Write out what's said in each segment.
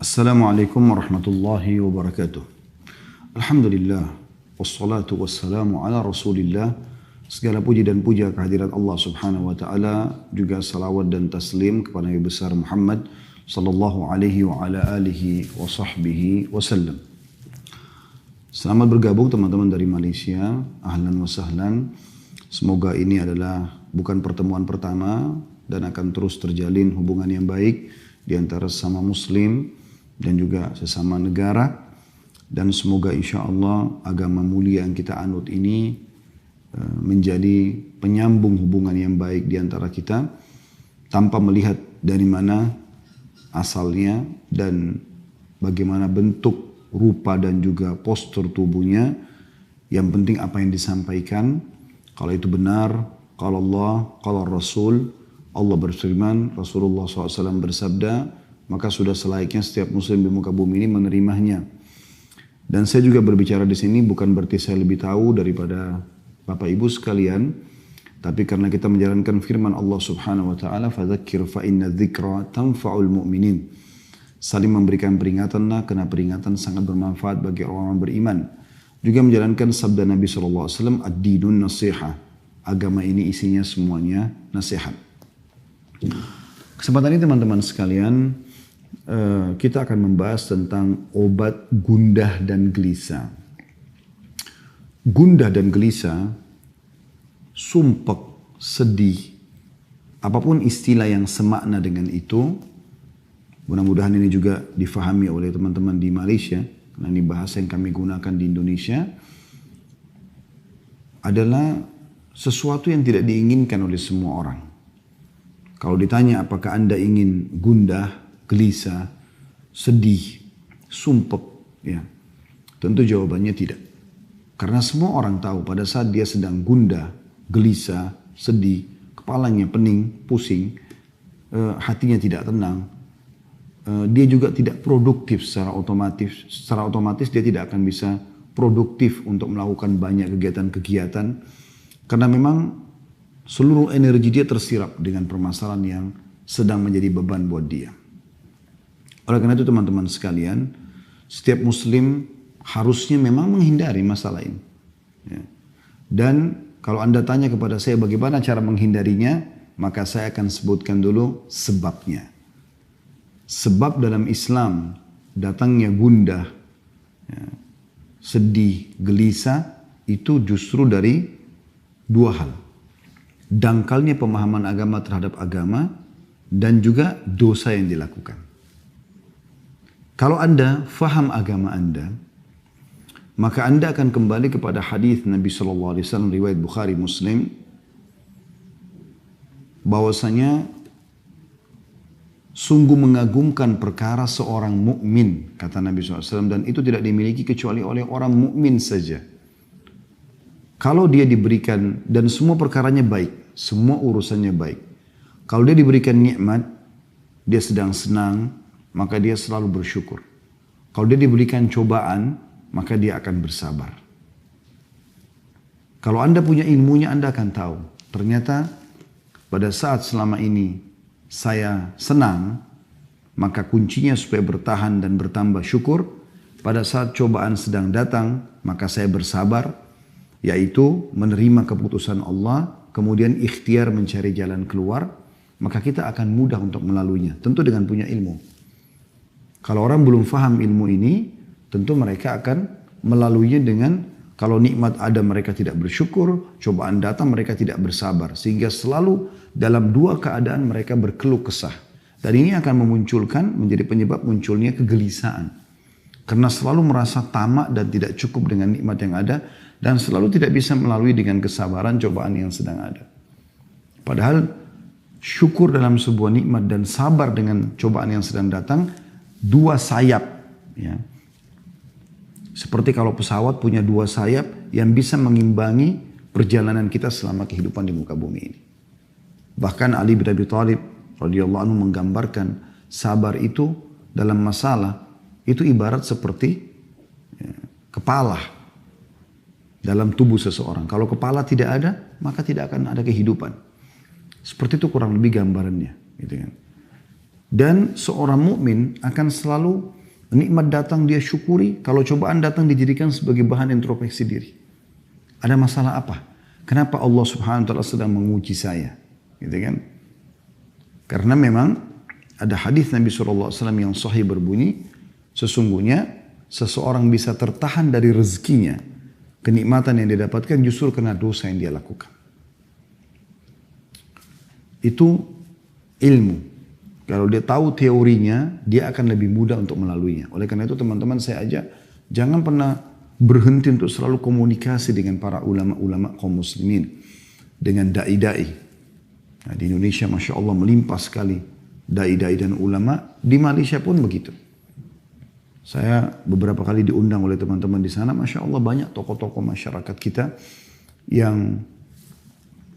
Assalamualaikum warahmatullahi wabarakatuh. Alhamdulillah, wassalatu wassalamu ala rasulillah. Segala puji dan puja kehadirat Allah subhanahu wa ta'ala. Juga salawat dan taslim kepada Nabi besar Muhammad sallallahu alaihi wa ala alihi wa sahbihi wasallam. Selamat bergabung teman-teman dari Malaysia. Ahlan wa sahlan. Semoga ini adalah bukan pertemuan pertama dan akan terus terjalin hubungan yang baik di antara sesama muslim dan juga sesama negara, dan semoga insya Allah agama mulia yang kita anut ini menjadi penyambung hubungan yang baik di antara kita tanpa melihat dari mana asalnya dan bagaimana bentuk rupa dan juga postur tubuhnya. Yang penting apa yang disampaikan, kalau itu benar, kalau Allah, kalau Rasul, Allah berfirman, Rasulullah SAW bersabda, maka sudah selayaknya setiap muslim di muka bumi ini menerimanya. Dan saya juga berbicara di sini bukan berarti saya lebih tahu daripada Bapak Ibu sekalian, tapi karena kita menjalankan firman Allah Subhanahu wa taala, fadzakir fa inna dzikra tanfa'ul mu'minin. Saling memberikan peringatanlah, karena peringatan sangat bermanfaat bagi orang-orang beriman. Juga menjalankan sabda Nabi sallallahu alaihi wasallam, ad-dinun nasiha. Agama ini isinya semuanya nasihat. Kesempatan ini teman-teman sekalian, kita akan membahas tentang obat gundah dan gelisah. Gundah dan gelisah, sumpek, sedih, apapun istilah yang semakna dengan itu, mudah-mudahan ini juga difahami oleh teman-teman di Malaysia, karena ini bahasa yang kami gunakan di Indonesia, adalah sesuatu yang tidak diinginkan oleh semua orang. Kalau ditanya apakah Anda ingin gundah, gelisah, sedih, sumpek, ya, tentu jawabannya tidak. Karena semua orang tahu pada saat dia sedang gundah, gelisah, sedih, kepalanya pening, pusing, hatinya tidak tenang, dia juga tidak produktif secara otomatis. Secara otomatis dia tidak akan bisa produktif untuk melakukan banyak kegiatan-kegiatan. Karena memang seluruh energi dia tersirap dengan permasalahan yang sedang menjadi beban buat dia. Oleh karena itu teman-teman sekalian, setiap muslim harusnya memang menghindari masalah ini. Ya. Dan kalau Anda tanya kepada saya bagaimana cara menghindarinya, maka saya akan sebutkan dulu sebabnya. Sebab dalam Islam datangnya gundah, ya, sedih, gelisah itu justru dari dua hal. Dangkalnya pemahaman agama terhadap agama dan juga dosa yang dilakukan. Kalau Anda faham agama Anda, maka Anda akan kembali kepada hadis Nabi SAW riwayat Bukhari Muslim, bahwasanya sungguh mengagumkan perkara seorang mukmin, kata Nabi SAW, dan itu tidak dimiliki kecuali oleh orang mukmin saja. Kalau dia diberikan, dan semua perkaranya baik, semua urusannya baik. Kalau dia diberikan nikmat, dia sedang senang, maka dia selalu bersyukur. Kalau dia diberikan cobaan, maka dia akan bersabar. Kalau Anda punya ilmunya, Anda akan tahu. Ternyata pada saat selama ini saya senang, maka kuncinya supaya bertahan dan bertambah syukur. Pada saat cobaan sedang datang, maka saya bersabar, yaitu menerima keputusan Allah, kemudian ikhtiar mencari jalan keluar, maka kita akan mudah untuk melaluinya. Tentu dengan punya ilmu. Kalau orang belum faham ilmu ini, tentu mereka akan melaluinya dengan kalau nikmat ada mereka tidak bersyukur, cobaan datang mereka tidak bersabar. Sehingga selalu dalam dua keadaan mereka berkeluh kesah. Dan ini akan memunculkan, menjadi penyebab munculnya kegelisahan. Karena selalu merasa tamak dan tidak cukup dengan nikmat yang ada, dan selalu tidak bisa melalui dengan kesabaran cobaan yang sedang ada. Padahal syukur dalam sebuah nikmat dan sabar dengan cobaan yang sedang datang, dua sayap, ya. Seperti kalau pesawat punya dua sayap yang bisa mengimbangi perjalanan kita selama kehidupan di muka bumi ini. Bahkan Ali bin Abi Thalib radhiyallahu anhu menggambarkan sabar itu dalam masalah itu ibarat seperti, ya, kepala dalam tubuh seseorang. Kalau kepala tidak ada, maka tidak akan ada kehidupan. Seperti itu kurang lebih gambarannya, gitu kan. Dan seorang mukmin akan selalu nikmat datang dia syukuri, kalau cobaan datang dijadikan sebagai bahan introspeksi diri. Ada masalah apa? Kenapa Allah Subhanahu wa taala sedang menguji saya? Gitu kan? Karena memang ada hadis Nabi SAW yang sahih berbunyi, sesungguhnya seseorang bisa tertahan dari rezekinya, kenikmatan yang dia dapatkan justru karena dosa yang dia lakukan. Itu ilmu. Kalau dia tahu teorinya, dia akan lebih mudah untuk melaluinya. Oleh karena itu teman-teman saya ajak, jangan pernah berhenti untuk selalu komunikasi dengan para ulama-ulama kaum muslimin. Dengan da'i-da'i. Nah, di Indonesia Masya Allah melimpah sekali da'i-da'i dan ulama. Di Malaysia pun begitu. Saya beberapa kali diundang oleh teman-teman di sana. Masya Allah banyak tokoh-tokoh masyarakat kita yang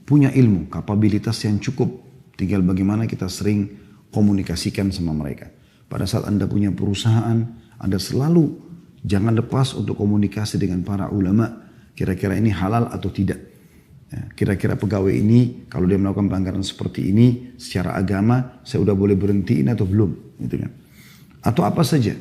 punya ilmu, kapabilitas yang cukup. Tinggal bagaimana kita sering komunikasikan sama mereka. Pada saat Anda punya perusahaan, Anda selalu jangan lepas untuk komunikasi dengan para ulama. Kira-kira ini halal atau tidak. Ya, kira-kira pegawai ini kalau dia melakukan pelanggaran seperti ini secara agama, saya udah boleh berhentiin atau belum. Gitu kan. Atau apa saja.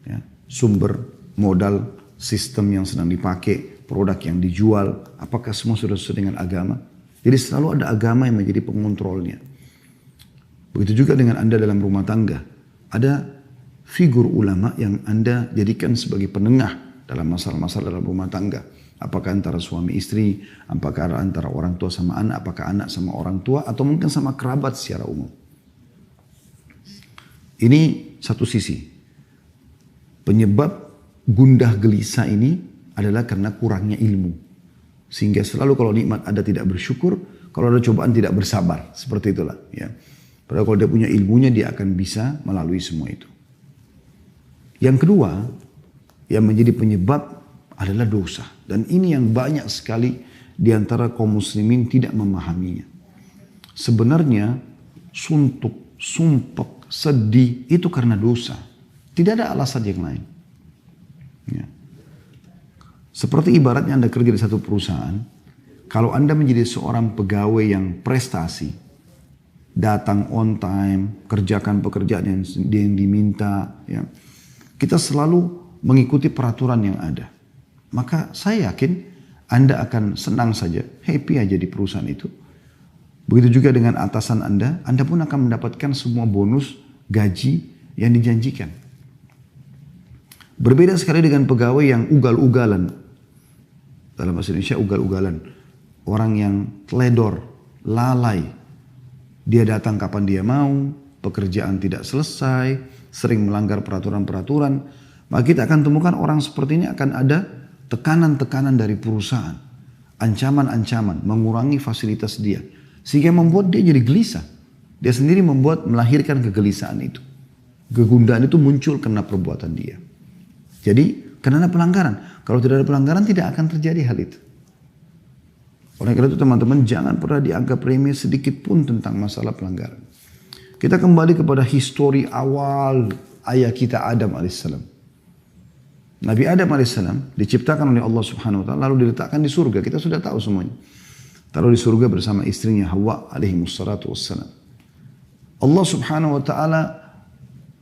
Ya, sumber, modal, sistem yang sedang dipakai, produk yang dijual, apakah semua sudah sesuai dengan agama. Jadi selalu ada agama yang menjadi pengontrolnya. Begitu juga dengan Anda dalam rumah tangga. Ada figur ulama yang Anda jadikan sebagai penengah dalam masalah-masalah dalam rumah tangga. Apakah antara suami istri, apakah antara orang tua sama anak, apakah anak sama orang tua, atau mungkin sama kerabat secara umum. Ini satu sisi. Penyebab gundah gelisah ini adalah karena kurangnya ilmu. Sehingga selalu kalau nikmat ada tidak bersyukur, kalau ada cobaan tidak bersabar. Seperti itulah. Ya. Padahal kalau dia punya ilmunya, dia akan bisa melalui semua itu. Yang kedua, yang menjadi penyebab adalah dosa. Dan ini yang banyak sekali di antara kaum muslimin tidak memahaminya. Sebenarnya suntuk, sumpek, sedih itu karena dosa. Tidak ada alasan yang lain. Ya. Seperti ibaratnya Anda kerja di satu perusahaan, kalau Anda menjadi seorang pegawai yang prestasi, datang on time, kerjakan pekerjaan yang diminta, ya, kita selalu mengikuti peraturan yang ada. Maka saya yakin Anda akan senang saja, happy aja di perusahaan itu. Begitu juga dengan atasan Anda pun akan mendapatkan semua bonus, gaji yang dijanjikan. Berbeda sekali dengan pegawai yang ugal-ugalan. Dalam bahasa Indonesia ugal-ugalan. Orang yang teledor, lalai. Dia datang kapan dia mau, pekerjaan tidak selesai, sering melanggar peraturan-peraturan. Maka kita akan temukan orang seperti ini akan ada tekanan-tekanan dari perusahaan. Ancaman-ancaman, mengurangi fasilitas dia. Sehingga membuat dia jadi gelisah. Dia sendiri melahirkan kegelisahan itu. Kegundahan itu muncul karena perbuatan dia. Jadi karena pelanggaran. Kalau tidak ada pelanggaran tidak akan terjadi hal itu. Oleh karena itu teman-teman jangan pernah dianggap remeh sedikit pun tentang masalah pelanggaran. Kita kembali kepada histori awal ayah kita Adam alaihissalam. Nabi Adam alaihissalam diciptakan oleh Allah Subhanahu wa taala lalu diletakkan di surga. Kita sudah tahu semuanya. Taruh di surga bersama istrinya Hawa alaihi wassalatu wassalam. Allah Subhanahu wa taala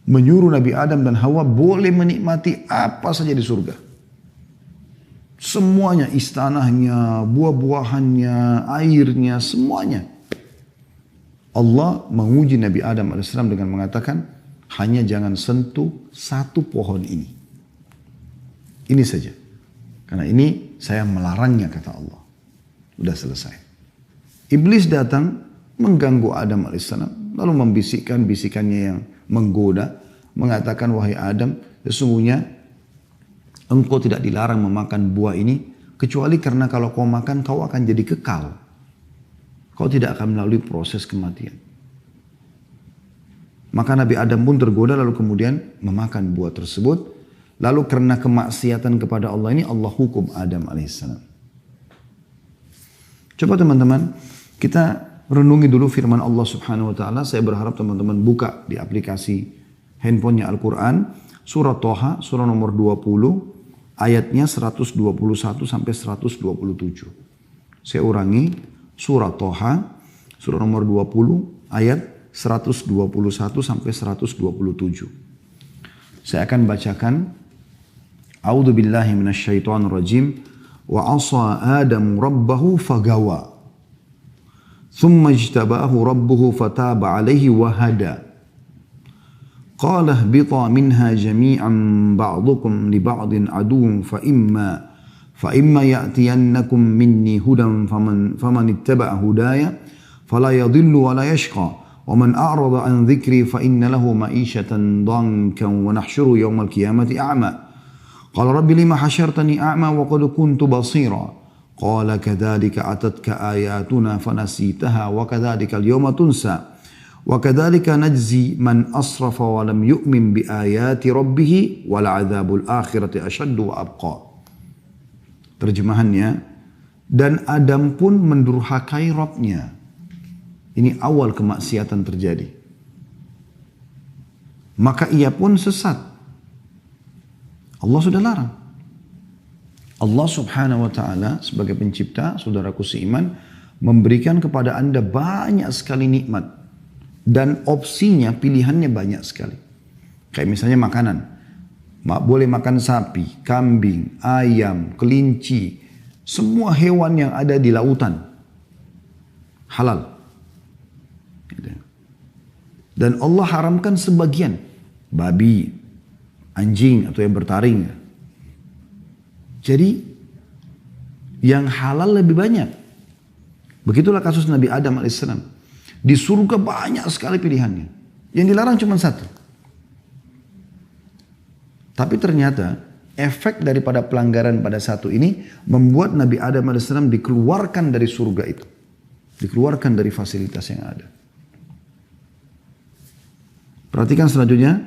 menyuruh Nabi Adam dan Hawa boleh menikmati apa saja di surga. Semuanya, istanahnya, buah-buahannya, airnya, semuanya. Allah menguji Nabi Adam AS dengan mengatakan, hanya jangan sentuh satu pohon ini. Ini saja. Karena ini saya melarangnya kata Allah. Sudah selesai. Iblis datang mengganggu Adam AS. Lalu membisikkan bisikannya yang menggoda. Mengatakan, wahai Adam, sesungguhnya engkau tidak dilarang memakan buah ini. Kecuali karena kalau kau makan, kau akan jadi kekal. Kau tidak akan melalui proses kematian. Maka Nabi Adam pun tergoda lalu kemudian memakan buah tersebut. Lalu karena kemaksiatan kepada Allah ini, Allah hukum Adam alaihissalam. Coba teman-teman, kita renungi dulu firman Allah Subhanahu wa taala. Saya berharap teman-teman buka di aplikasi handphonenya Al-Quran. Surah Toha, surah nomor 20. Ayatnya 121 sampai 127. Saya ulangi, surah Toha, surah nomor 20, ayat 121 sampai 127. Saya akan bacakan. A'udzu billahi minasyaitonir rajim. Wa 'asa Adamu rabbahu fagawa. Thumma ijtabahu rabbuhu fataba 'alaihi wa hada. Qala ihbita minha jami'an ba'dukum li ba'din aduwwun fa imma ya'tiyannakum minni hudan faman ittaba'a hudaya fala yadhillu wa la yashqa. ومن أعرض عن ذكري فإن له معيشة ضنكا ونحشره يوم القيامة أعمى قال رب لما حشرتني أعمى وقد كنت بصيرا قال كذلك أتتك آياتنا فنسيتها وكذلك اليوم تنسى وكذلك نجزي من أسرف ولم يؤمن بآيات ربه ولعذاب الآخرة أشد وأبقى. Terjemahannya, dan Adam pun mendurhakai Rabbnya. Ini awal kemaksiatan terjadi. Maka ia pun sesat. Allah sudah larang. Allah subhanahu wa ta'ala sebagai pencipta, saudaraku seiman, memberikan kepada anda banyak sekali nikmat. Dan opsinya, pilihannya banyak sekali. Kayak misalnya makanan. Boleh makan sapi, kambing, ayam, kelinci. Semua hewan yang ada di lautan. Halal. Dan Allah haramkan sebagian. Babi, anjing atau yang bertaring. Jadi yang halal lebih banyak. Begitulah kasus Nabi Adam AS. Di surga banyak sekali pilihannya. Yang dilarang cuma satu. Tapi ternyata efek daripada pelanggaran pada satu ini membuat Nabi Adam AS dikeluarkan dari surga itu. Dikeluarkan dari fasilitas yang ada. Perhatikan selanjutnya,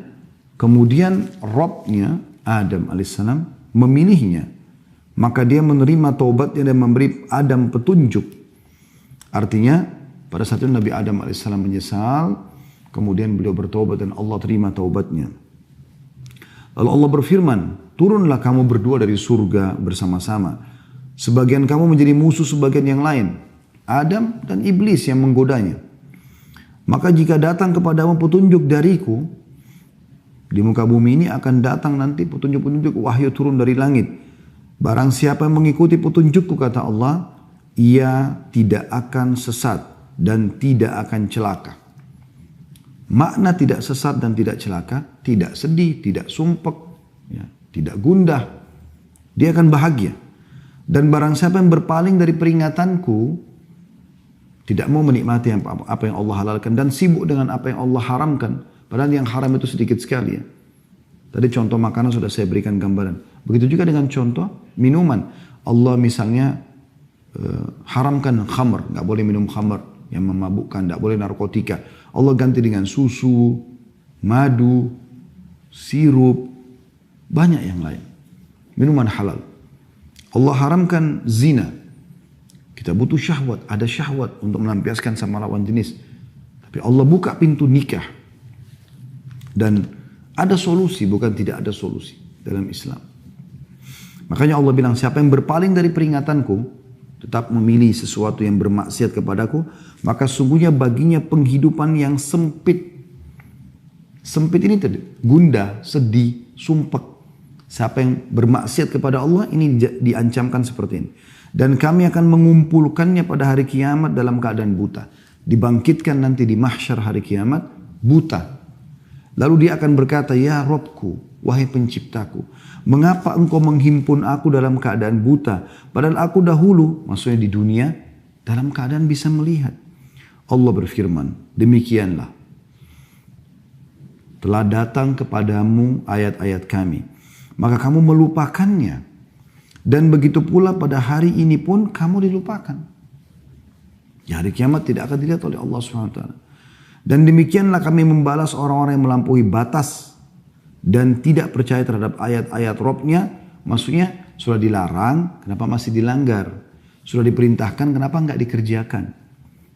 kemudian Rabbnya Adam alaihissalam memilihnya, maka dia menerima taubatnya dan memberi Adam petunjuk. Artinya pada saat itu Nabi Adam alaihissalam menyesal, kemudian beliau bertaubat dan Allah terima taubatnya. Lalu Allah berfirman, turunlah kamu berdua dari surga bersama-sama. Sebagian kamu menjadi musuh sebagian yang lain, Adam dan iblis yang menggodanya. Maka jika datang kepadamu petunjuk dariku, di muka bumi ini akan datang nanti petunjuk-petunjuk wahyu turun dari langit. Barang siapa yang mengikuti petunjukku, kata Allah, ia tidak akan sesat dan tidak akan celaka. Makna tidak sesat dan tidak celaka, tidak sedih, tidak sumpek, ya, tidak gundah. Dia akan bahagia. Dan barang siapa yang berpaling dari peringatanku, tidak mau menikmati apa yang Allah halalkan dan sibuk dengan apa yang Allah haramkan. Padahal yang haram itu sedikit sekali ya. Tadi contoh makanan sudah saya berikan gambaran. Begitu juga dengan contoh minuman. Allah misalnya haramkan khamr. Nggak boleh minum khamr yang memabukkan. Nggak boleh narkotika. Allah ganti dengan susu, madu, sirup. Banyak yang lain. Minuman halal. Allah haramkan zina. Kita butuh syahwat, ada syahwat untuk melampiaskan sama lawan jenis. Tapi Allah buka pintu nikah. Dan ada solusi, bukan tidak ada solusi dalam Islam. Makanya Allah bilang, siapa yang berpaling dari peringatanku, tetap memilih sesuatu yang bermaksiat kepadaku, maka sungguhnya baginya penghidupan yang sempit. Sempit ini tadi, gundah, sedih, sumpek. Siapa yang bermaksiat kepada Allah, ini diancamkan seperti ini. Dan kami akan mengumpulkannya pada hari kiamat dalam keadaan buta. Dibangkitkan nanti di mahsyar hari kiamat, buta. Lalu dia akan berkata, ya Robku, wahai penciptaku, mengapa engkau menghimpun aku dalam keadaan buta? Padahal aku dahulu, maksudnya di dunia, dalam keadaan bisa melihat. Allah berfirman, demikianlah. Telah datang kepadamu ayat-ayat kami. Maka kamu melupakannya. Dan begitu pula pada hari ini pun kamu dilupakan. Ya, hari kiamat tidak akan dilihat oleh Allah SWT. Dan demikianlah kami membalas orang-orang yang melampaui batas dan tidak percaya terhadap ayat-ayat Rabbnya. Maksudnya sudah dilarang, kenapa masih dilanggar? Sudah diperintahkan, kenapa enggak dikerjakan?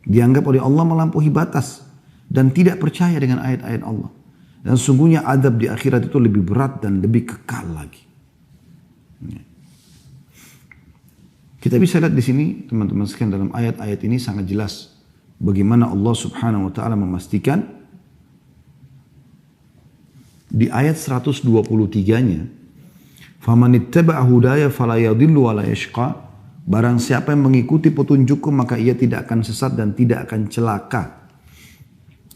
Dianggap oleh Allah melampaui batas dan tidak percaya dengan ayat-ayat Allah. Dan sungguhnya adab di akhirat itu lebih berat dan lebih kekal lagi. Kita bisa lihat di sini teman-teman sekalian dalam ayat-ayat ini sangat jelas bagaimana Allah Subhanahu wa taala memastikan di ayat 123-nya, "Faman ittaba'a hudaya fala yadhillu wa la yashqa." Barang siapa yang mengikuti petunjukku maka ia tidak akan sesat dan tidak akan celaka.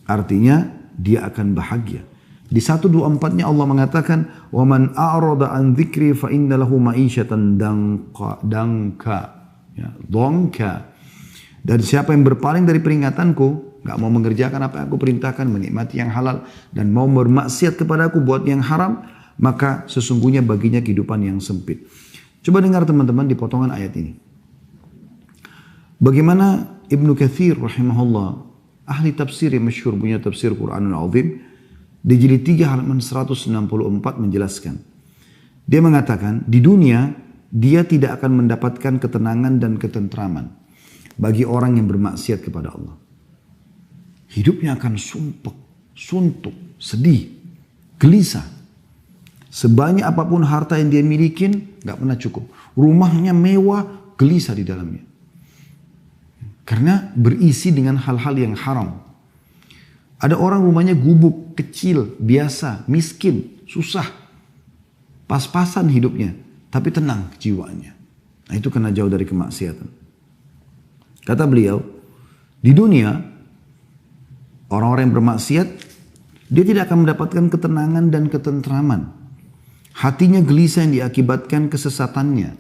Artinya dia akan bahagia. Di 124-nya Allah mengatakan, "Wa man a'rada an dzikri fa inna lahu ma'isyatan danka." Ya, dhanka. Dan siapa yang berpaling dari peringatanku, gak mau mengerjakan apa yang aku perintahkan, menikmati yang halal, dan mau bermaksiat kepadaku buat yang haram, maka sesungguhnya baginya kehidupan yang sempit. Coba dengar teman-teman di potongan ayat ini. Bagaimana Ibnu Katsir rahimahullah, ahli tafsir yang masyhur punya tafsir Quranul Azim, di jilid 3 halaman 164 menjelaskan. Dia mengatakan, di dunia dia tidak akan mendapatkan ketenangan dan ketentraman bagi orang yang bermaksiat kepada Allah. Hidupnya akan sumpek, suntuk, sedih, gelisah. Sebanyak apapun harta yang dia milikin, gak pernah cukup. Rumahnya mewah, gelisah di dalamnya. Karena berisi dengan hal-hal yang haram. Ada orang rumahnya gubuk, kecil, biasa, miskin, susah. Pas-pasan hidupnya, tapi tenang jiwanya. Nah itu karena jauh dari kemaksiatan. Kata beliau, di dunia, orang-orang yang bermaksiat, dia tidak akan mendapatkan ketenangan dan ketentraman. Hatinya gelisah yang diakibatkan kesesatannya.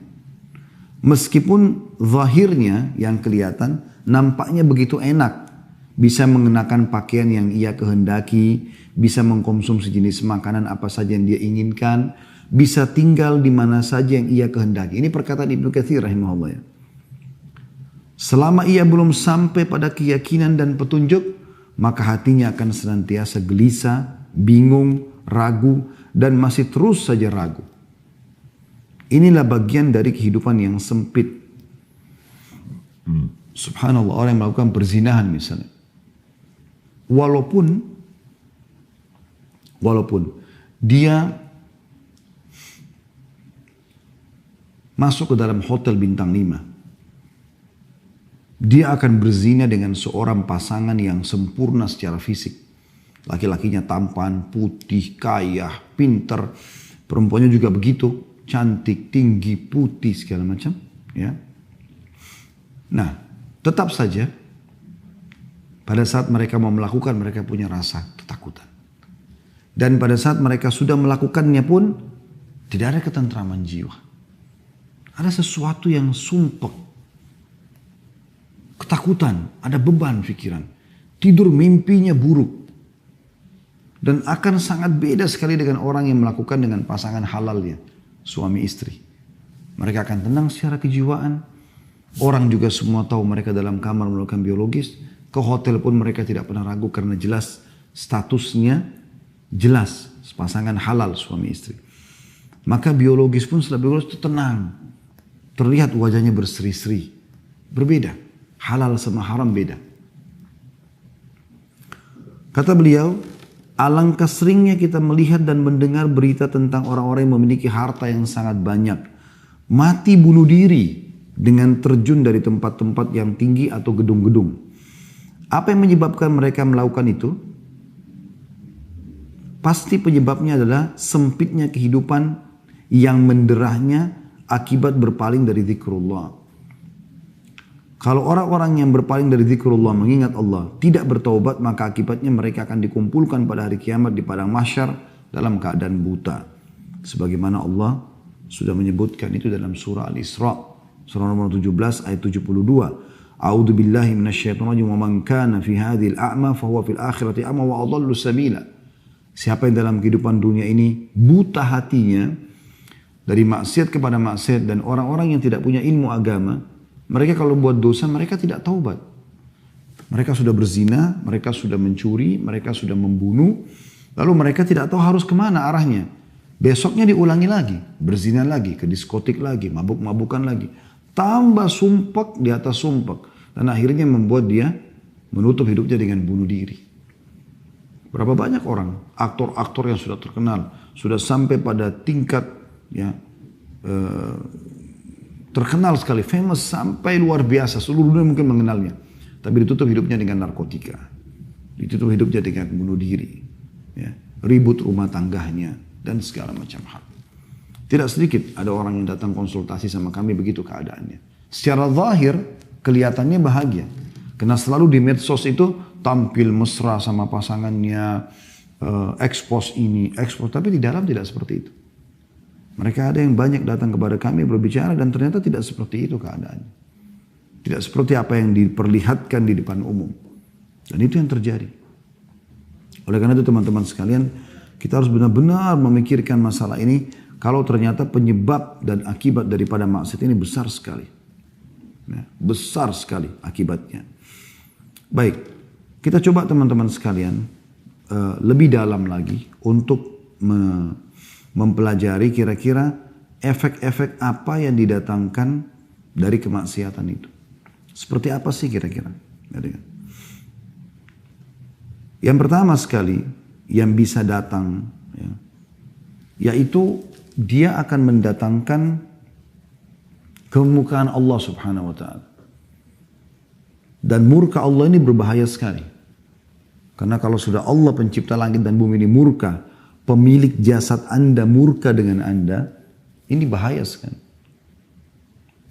Meskipun zahirnya yang kelihatan, nampaknya begitu enak. Bisa mengenakan pakaian yang ia kehendaki, bisa mengkonsumsi jenis makanan apa saja yang dia inginkan, bisa tinggal di mana saja yang ia kehendaki. Ini perkataan Ibnu Katsir rahimahullah ya. Selama ia belum sampai pada keyakinan dan petunjuk, maka hatinya akan senantiasa gelisah, bingung, ragu, dan masih terus saja ragu. Inilah bagian dari kehidupan yang sempit. Subhanallah, orang yang melakukan perzinahan misalnya. Walaupun dia masuk ke dalam hotel bintang 5, dia akan berzina dengan seorang pasangan yang sempurna secara fisik. Laki-lakinya tampan, putih, kaya, pinter. Perempuannya juga begitu, cantik, tinggi, putih, segala macam. Ya. Nah, tetap saja pada saat mereka mau melakukan, mereka punya rasa ketakutan. Dan pada saat mereka sudah melakukannya pun, tidak ada ketentraman jiwa. Ada sesuatu yang sumpek. Ketakutan, ada beban pikiran. Tidur mimpinya buruk. Dan akan sangat beda sekali dengan orang yang melakukan dengan pasangan halalnya, suami istri. Mereka akan tenang secara kejiwaan. Orang juga semua tahu mereka dalam kamar melakukan biologis. Ke hotel pun mereka tidak pernah ragu karena jelas statusnya, jelas pasangan halal suami istri. Maka biologis pun setelah biologis itu tenang. Terlihat wajahnya berseri-seri. Berbeda. Halal sama haram beda. Kata beliau, alangkah seringnya kita melihat dan mendengar berita tentang orang-orang yang memiliki harta yang sangat banyak. Mati bunuh diri dengan terjun dari tempat-tempat yang tinggi atau gedung-gedung. Apa yang menyebabkan mereka melakukan itu? Pasti penyebabnya adalah sempitnya kehidupan yang menderahnya akibat berpaling dari zikrullah. Kalau orang-orang yang berpaling dari zikrullah mengingat Allah tidak bertaubat, maka akibatnya mereka akan dikumpulkan pada hari kiamat di padang mahsyar dalam keadaan buta. Sebagaimana Allah sudah menyebutkan itu dalam surah Al-Isra, surah nomor 17 ayat 72. A'udzu billahi minasyaitonir rajim wa man kana fi hadhil a'ma fa huwa fil akhirati a'ma wa adallu sabila. Siapa yang dalam kehidupan dunia ini buta hatinya dari maksiat kepada maksiat dan orang-orang yang tidak punya ilmu agama, mereka kalau buat dosa mereka tidak taubat. Mereka sudah berzina, mereka sudah mencuri, mereka sudah membunuh, lalu mereka tidak tahu harus kemana arahnya. Besoknya diulangi lagi, berzina lagi, ke diskotik lagi, mabuk-mabukan lagi. Tambah sumpek di atas sumpek. Dan akhirnya membuat dia menutup hidupnya dengan bunuh diri. Berapa banyak orang, aktor-aktor yang sudah terkenal, sudah sampai pada tingkat ya terkenal sekali, famous sampai luar biasa, seluruh dunia mungkin mengenalnya. tapi ditutup hidupnya dengan narkotika, ditutup hidupnya dengan bunuh diri, ya, ribut rumah tangganya, dan segala macam hal. Tidak sedikit ada orang yang datang konsultasi sama kami begitu keadaannya. Secara zahir kelihatannya bahagia, karena selalu di medsos itu tampil mesra sama pasangannya, expose ini, expose, tapi di dalam tidak seperti itu. Mereka ada yang banyak datang kepada kami berbicara dan ternyata tidak seperti itu keadaannya. Tidak seperti apa yang diperlihatkan di depan umum. Dan itu yang terjadi. Oleh karena itu teman-teman sekalian, kita harus benar-benar memikirkan masalah ini. Kalau ternyata penyebab dan akibat daripada maksiat ini besar sekali. Ya, besar sekali akibatnya. Baik, kita coba teman-teman sekalian lebih dalam lagi untuk mempelajari kira-kira efek-efek apa yang didatangkan dari kemaksiatan itu. Seperti apa sih kira-kira? Yang pertama sekali yang bisa datang, ya, yaitu dia akan mendatangkan kemurkaan Allah Subhanahu wa Ta'ala. Dan murka Allah ini berbahaya sekali. Karena kalau sudah Allah pencipta langit dan bumi ini murka, pemilik jasad Anda murka dengan Anda, ini bahaya sekali.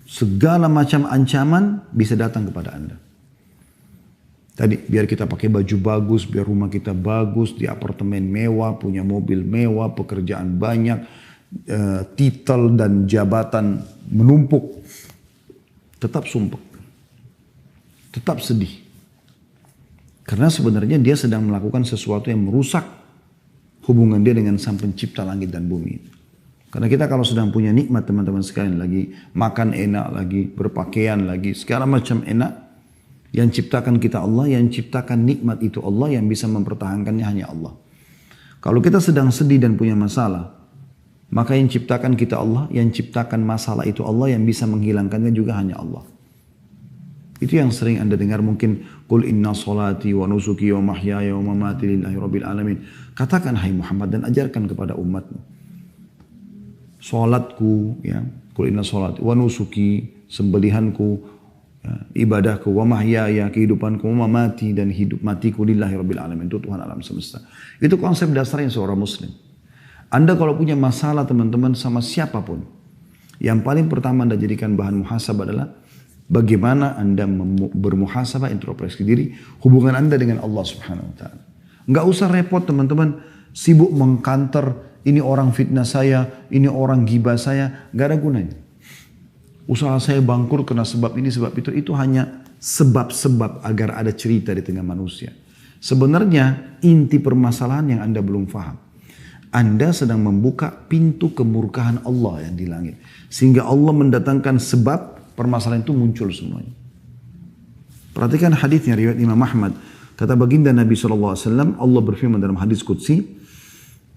Segala macam ancaman bisa datang kepada Anda. Tadi biar kita pakai baju bagus, biar rumah kita bagus, di apartemen mewah, punya mobil mewah, pekerjaan banyak, titel dan jabatan menumpuk. Tetap sumpah. Tetap sedih. Karena sebenarnya dia sedang melakukan sesuatu yang merusak hubungan dia dengan Sang Pencipta langit dan bumi. Karena kita kalau sedang punya nikmat teman-teman sekalian, lagi makan enak, lagi berpakaian, lagi segala macam enak, yang ciptakan kita Allah, yang ciptakan nikmat itu Allah, yang bisa mempertahankannya hanya Allah. Kalau kita sedang sedih dan punya masalah, maka yang ciptakan kita Allah, yang ciptakan masalah itu Allah, yang bisa menghilangkannya juga hanya Allah. Itu yang sering Anda dengar mungkin, Qul inna salati wa nusuki wa mahyaya wa mamati lillahi rabbil alamin. Katakan hai Muhammad dan ajarkan kepada umatmu. Salatku, ya, Qul inna salati wa nusuki, sembelihanku, ya, ibadahku, wa mahyaya, kehidupanku, wa mamati, dan hidup matiku lillahi rabbil alamin, itu Tuhan alam semesta. Itu konsep dasarnya seorang muslim. Anda kalau punya masalah teman-teman sama siapapun, yang paling pertama Anda jadikan bahan muhasabah adalah bagaimana Anda bermuhasabah, introspeksi diri, hubungan Anda dengan Allah Subhanahu wa Ta'ala. Nggak usah repot teman-teman, sibuk mengkanter, ini orang fitnah saya, ini orang gibah saya, nggak ada gunanya. Usaha saya bangkrut karena sebab ini, sebab itu hanya sebab-sebab agar ada cerita di tengah manusia. Sebenarnya inti permasalahan yang Anda belum paham. Anda sedang membuka pintu kemurkaan Allah yang di langit. Sehingga Allah mendatangkan sebab permasalahan itu muncul semuanya. Perhatikan hadisnya riwayat Imam Ahmad. Kata baginda Nabi SAW, Allah berfirman dalam hadis Qudsi,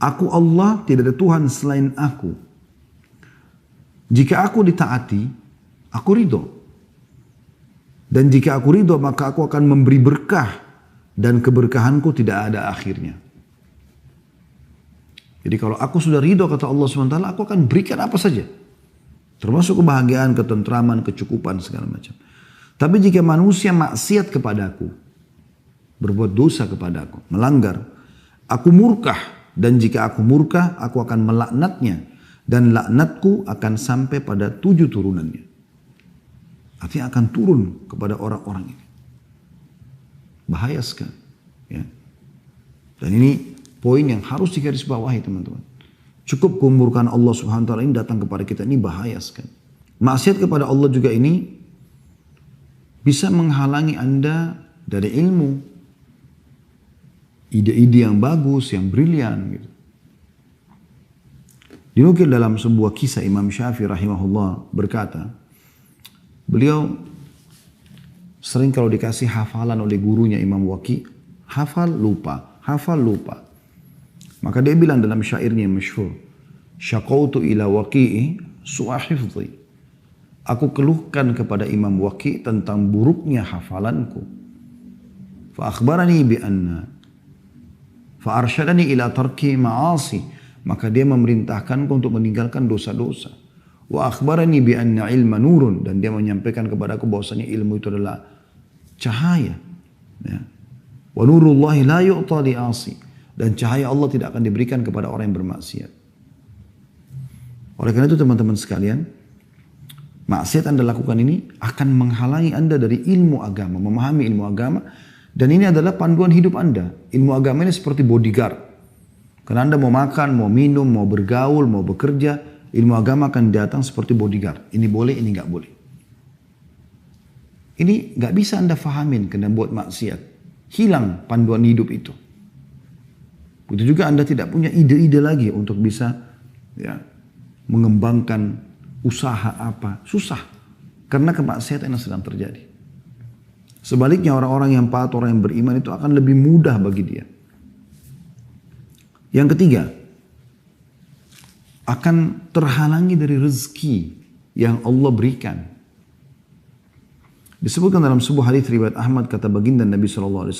Aku Allah, tidak ada Tuhan selain aku. Jika aku ditaati, aku ridho. Dan jika aku ridho, maka aku akan memberi berkah. Dan keberkahanku tidak ada akhirnya. Jadi kalau aku sudah ridho, kata Allah SWT, aku akan berikan apa saja. Termasuk kebahagiaan, ketentraman, kecukupan, segala macam. Tapi jika manusia maksiat kepadaku, berbuat dosa kepadaku, melanggar, aku murkah. Dan jika aku murka, aku akan melaknatnya. Dan laknatku akan sampai pada 7 turunannya. Artinya akan turun kepada orang-orang ini. Bahaya sekali. Ya. Dan ini poin yang harus digarisbawahi teman-teman. Cukup kemurkaan Allah Subhanahu wa Ta'ala ini datang kepada kita, ini bahaya sekali. Maksiat kepada Allah juga ini bisa menghalangi Anda dari ilmu, ide-ide yang bagus, yang brilian gitu. Dinukil dalam sebuah kisah Imam Syafi'i rahimahullah berkata, beliau sering kalau dikasih hafalan oleh gurunya Imam Waqi, hafal lupa, hafal lupa. Maka dia bilang dalam syairnya yang masyhur, syaqautu ila Waqi'i su'a hifdhi. Aku keluhkan kepada Imam Waqi tentang buruknya hafalanku. Fa akhbarani bi anna fa arsyadani ila tarki ma'asi. Maka dia memerintahkanku untuk meninggalkan dosa-dosa. Wa akhbarani bi anna ilma nurun, dan dia menyampaikan kepadaku bahwasanya ilmu itu adalah cahaya. Ya. Wa nurullahi la yu'ta li'asi. Dan cahaya Allah tidak akan diberikan kepada orang yang bermaksiat. Oleh karena itu teman-teman sekalian, maksiat Anda lakukan ini akan menghalangi Anda dari ilmu agama, memahami ilmu agama. Dan ini adalah panduan hidup Anda. Ilmu agama ini seperti bodyguard. Karena Anda mau makan, mau minum, mau bergaul, mau bekerja, ilmu agama akan datang seperti bodyguard. Ini boleh, ini nggak boleh. Ini nggak bisa Anda fahamin karena buat maksiat. Hilang panduan hidup itu. Begitu juga Anda tidak punya ide-ide lagi untuk bisa mengembangkan usaha apa. Susah. Karena kemaksiatan yang sedang terjadi. Sebaliknya orang-orang yang taat, orang yang beriman itu akan lebih mudah bagi dia. Yang ketiga, akan terhalangi dari rezeki yang Allah berikan. Disebutkan dalam sebuah hadis riwayat Ahmad, kata baginda Nabi SAW,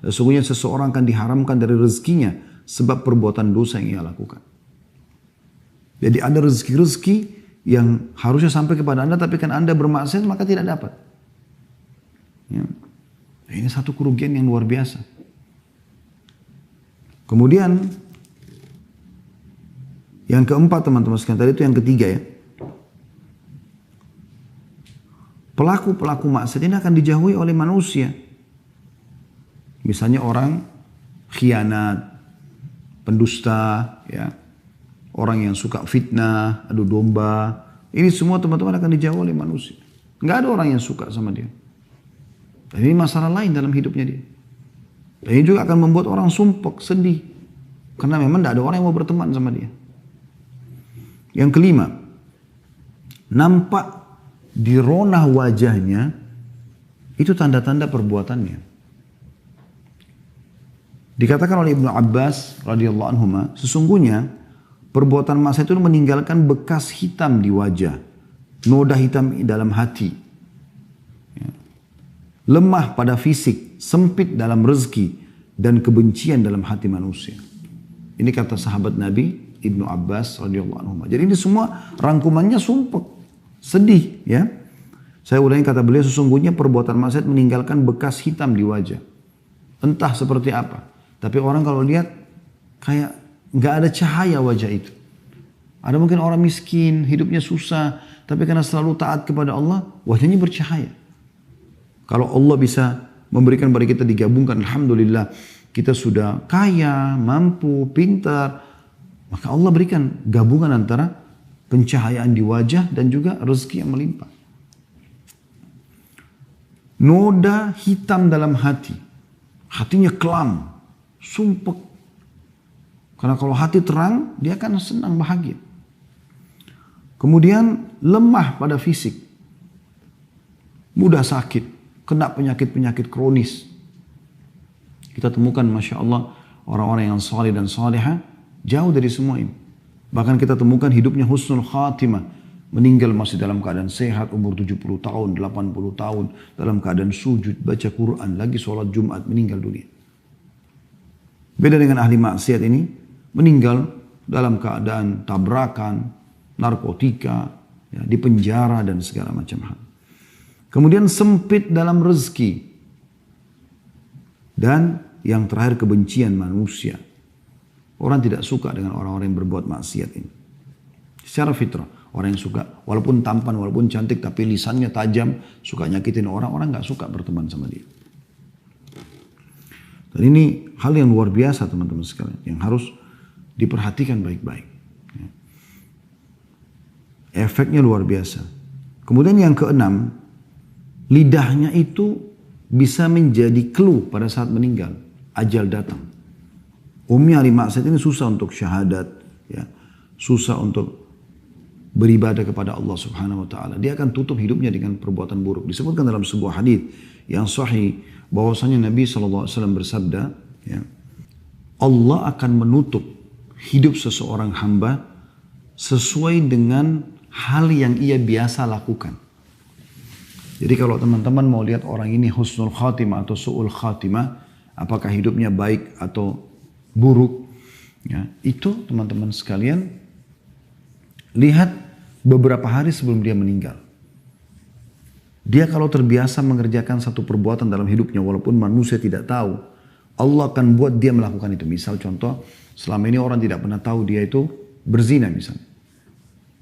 sesungguhnya seseorang akan diharamkan dari rezekinya sebab perbuatan dosa yang ia lakukan. Jadi ada rezeki-rezeki yang harusnya sampai kepada Anda, tapi kan Anda bermaksiat maka tidak dapat. Ya. Ini satu kerugian yang luar biasa. Kemudian yang keempat teman-teman sekalian, tadi itu yang ketiga ya. Pelaku-pelaku maksiat ini akan dijauhi oleh manusia. Misalnya orang khianat, pendusta, ya, orang yang suka fitnah, adu domba. Ini semua teman-teman akan dijauhi oleh manusia. Nggak ada orang yang suka sama dia. Dan ini masalah lain dalam hidupnya dia. Dan ini juga akan membuat orang sumpek, sedih. Karena memang tidak ada orang yang mau berteman sama dia. Yang kelima, nampak di ronah wajahnya itu tanda-tanda perbuatannya. Dikatakan oleh Ibnu Abbas radhiyallahu anhuma, sesungguhnya perbuatan maksiat itu meninggalkan bekas hitam di wajah, noda hitam dalam hati, ya. Lemah pada fisik, sempit dalam rezeki, dan kebencian dalam hati manusia. Ini kata sahabat Nabi Ibnu Abbas radhiyallahu anhu. Jadi ini semua rangkumannya sumpek, sedih, ya. Saya ulangi kata beliau, sesungguhnya perbuatan maksiat meninggalkan bekas hitam di wajah. Entah seperti apa, tapi orang kalau lihat kayak nggak ada cahaya wajah itu. Ada mungkin orang miskin, hidupnya susah, tapi karena selalu taat kepada Allah, wajahnya bercahaya. Kalau Allah bisa memberikan pada kita digabungkan, alhamdulillah, kita sudah kaya, mampu, pintar, maka Allah berikan gabungan antara pencahayaan di wajah dan juga rezeki yang melimpah. Noda hitam dalam hati. Hatinya kelam, sumpek. Karena kalau hati terang, dia akan senang, bahagia. Kemudian lemah pada fisik. Mudah sakit, kena penyakit-penyakit kronis. Kita temukan Masya Allah orang-orang yang saleh dan saleha jauh dari semua ini. Bahkan kita temukan hidupnya husnul khatimah. Meninggal masih dalam keadaan sehat, umur 70 tahun, 80 tahun. Dalam keadaan sujud, baca Quran, lagi sholat Jumat, meninggal dunia. Beda dengan ahli maksiat ini, meninggal dalam keadaan tabrakan, narkotika, ya, di penjara dan segala macam hal. Kemudian sempit dalam rezeki. Dan yang terakhir kebencian manusia. Orang tidak suka dengan orang-orang yang berbuat maksiat ini. Secara fitrah, orang yang suka, walaupun tampan, walaupun cantik, tapi lisannya tajam, suka nyakitin orang, orang nggak suka berteman sama dia. Dan ini hal yang luar biasa teman-teman sekalian, yang harus diperhatikan baik-baik. Efeknya luar biasa. Kemudian yang keenam, lidahnya itu bisa menjadi clue pada saat meninggal, ajal datang. Umumnya ahli maksiat ini susah untuk syahadat, ya, susah untuk beribadah kepada Allah Subhanahu wa taala. Dia akan tutup hidupnya dengan perbuatan buruk. Disebutkan dalam sebuah hadis yang sahih bahwasanya Nabi SAW bersabda, ya, Allah akan menutup hidup seseorang hamba sesuai dengan hal yang ia biasa lakukan. Jadi kalau teman-teman mau lihat orang ini husnul khatimah atau su'ul khatimah, apakah hidupnya baik atau buruk, ya, itu teman-teman sekalian lihat beberapa hari sebelum dia meninggal. Dia kalau terbiasa mengerjakan satu perbuatan dalam hidupnya walaupun manusia tidak tahu, Allah akan buat dia melakukan itu. Misal contoh, selama ini orang tidak pernah tahu dia itu berzina misalnya.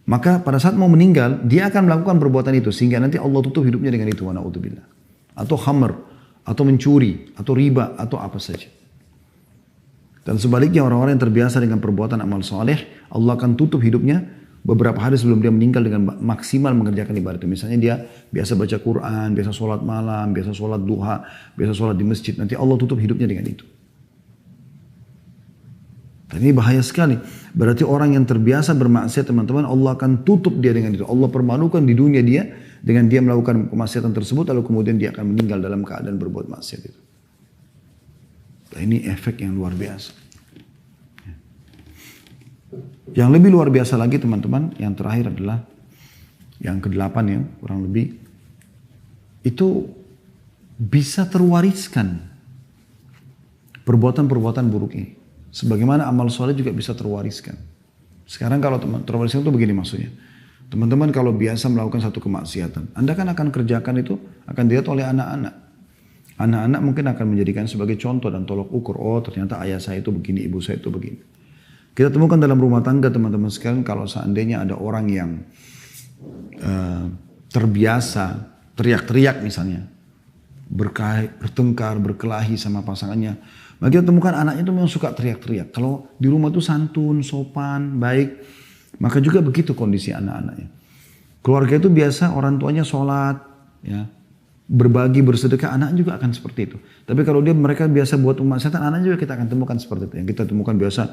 Maka pada saat mau meninggal, dia akan melakukan perbuatan itu sehingga nanti Allah tutup hidupnya dengan itu. Na'udzubillah. Atau khamr, atau mencuri, atau riba, atau apa saja. Dan sebaliknya orang-orang yang terbiasa dengan perbuatan amal soleh, Allah akan tutup hidupnya beberapa hari sebelum dia meninggal dengan maksimal mengerjakan ibadah itu. Misalnya dia biasa baca Quran, biasa sholat malam, biasa sholat duha, biasa sholat di masjid. Nanti Allah tutup hidupnya dengan itu. Dan ini bahaya sekali. Berarti orang yang terbiasa bermaksiat teman-teman, Allah akan tutup dia dengan itu. Allah permalukan di dunia dia dengan dia melakukan kemaksiatan tersebut, lalu kemudian dia akan meninggal dalam keadaan berbuat maksiat itu. Dan ini efek yang luar biasa. Yang lebih luar biasa lagi teman-teman, yang terakhir adalah yang ke-8 ya, kurang lebih. Itu bisa terwariskan perbuatan-perbuatan buruk ini. Sebagaimana amal soleh juga bisa terwariskan. Sekarang kalau terwariskan itu begini maksudnya. Teman-teman kalau biasa melakukan satu kemaksiatan, Anda kan akan kerjakan itu, akan dilihat oleh anak-anak. Anak-anak mungkin akan menjadikan sebagai contoh dan tolok ukur. Oh ternyata ayah saya itu begini, ibu saya itu begini. Kita temukan dalam rumah tangga teman-teman sekalian kalau seandainya ada orang yang terbiasa teriak-teriak misalnya, bertengkar, berkelahi sama pasangannya, maka kita temukan anaknya itu memang suka teriak-teriak. Kalau di rumah itu santun, sopan, baik, maka juga begitu kondisi anak-anaknya. Keluarga itu biasa orang tuanya sholat, ya, berbagi, bersedekah, anak juga akan seperti itu. Tapi kalau mereka biasa buat kemaksiatan, anak juga kita akan temukan seperti itu. Yang kita temukan biasa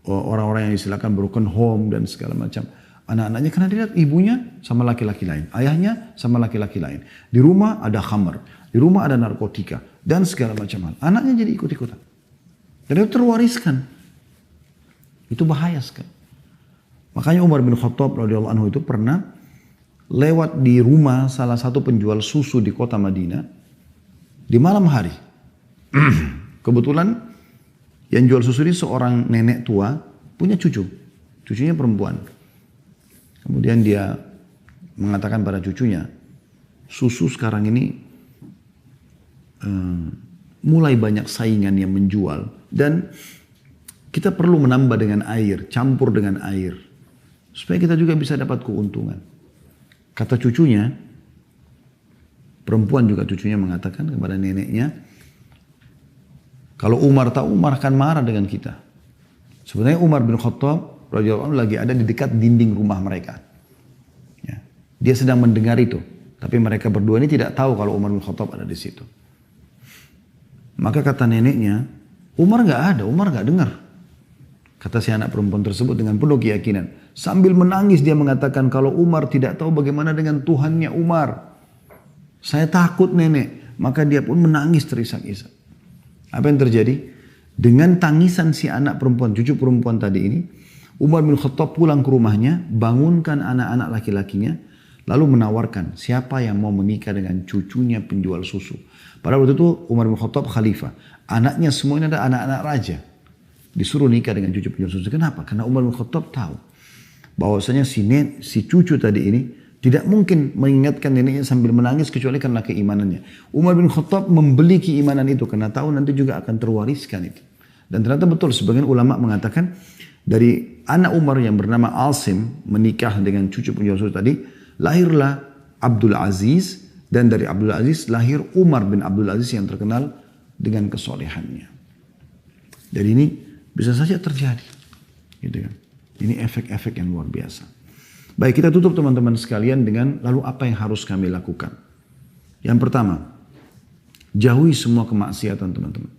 orang-orang yang istilahkan broken home dan segala macam. Anak-anaknya karena dilihat ibunya sama laki-laki lain. Ayahnya sama laki-laki lain. Di rumah ada khamr. Di rumah ada narkotika. Dan segala macam hal. Anaknya jadi ikut-ikutan. Dan itu terwariskan. Itu bahaya sekali. Makanya Umar bin Khattab radhiyallahu anhu itu pernah lewat di rumah salah satu penjual susu di kota Madinah. Di malam hari. Kebetulan yang jual susu ini seorang nenek tua, punya cucu. Cucunya perempuan. Kemudian dia mengatakan pada cucunya, susu sekarang ini mulai banyak saingan yang menjual. Dan kita perlu menambah dengan air, campur dengan air. Supaya kita juga bisa dapat keuntungan. Kata cucunya, perempuan juga cucunya mengatakan kepada neneknya, kalau Umar tahu, Umar akan marah dengan kita. Sebenarnya Umar bin Khattab radhiyallahu anhu lagi ada di dekat dinding rumah mereka. Ya. Dia sedang mendengar itu. Tapi mereka berdua ini tidak tahu kalau Umar bin Khattab ada di situ. Maka kata neneknya, Umar nggak ada, Umar nggak dengar. Kata si anak perempuan tersebut dengan penuh keyakinan. Sambil menangis dia mengatakan, kalau Umar tidak tahu bagaimana dengan Tuhannya Umar. Saya takut nenek. Maka dia pun menangis terisak-isak. Apa yang terjadi? Dengan tangisan si anak perempuan, cucu perempuan tadi ini, Umar bin Khattab pulang ke rumahnya, bangunkan anak-anak laki-lakinya, lalu menawarkan siapa yang mau menikah dengan cucunya penjual susu. Padahal waktu itu Umar bin Khattab khalifah. Anaknya semuanya ada anak-anak raja. Disuruh nikah dengan cucu penjual susu. Kenapa? Karena Umar bin Khattab tahu bahwasanya si cucu tadi ini tidak mungkin mengingatkan neneknya sambil menangis kecuali karena keimanannya. Umar bin Khattab membeli keimanan itu karena tahu nanti juga akan terwariskan itu. Dan ternyata betul sebagian ulama mengatakan dari anak Umar yang bernama Asim menikah dengan cucu penjual susu tadi, lahirlah Abdul Aziz dan dari Abdul Aziz lahir Umar bin Abdul Aziz yang terkenal dengan kesolehannya. Jadi ini bisa saja terjadi. Gitu kan. Ini efek-efek yang luar biasa. Baik, kita tutup teman-teman sekalian dengan lalu apa yang harus kami lakukan. Yang pertama, jauhi semua kemaksiatan teman-teman.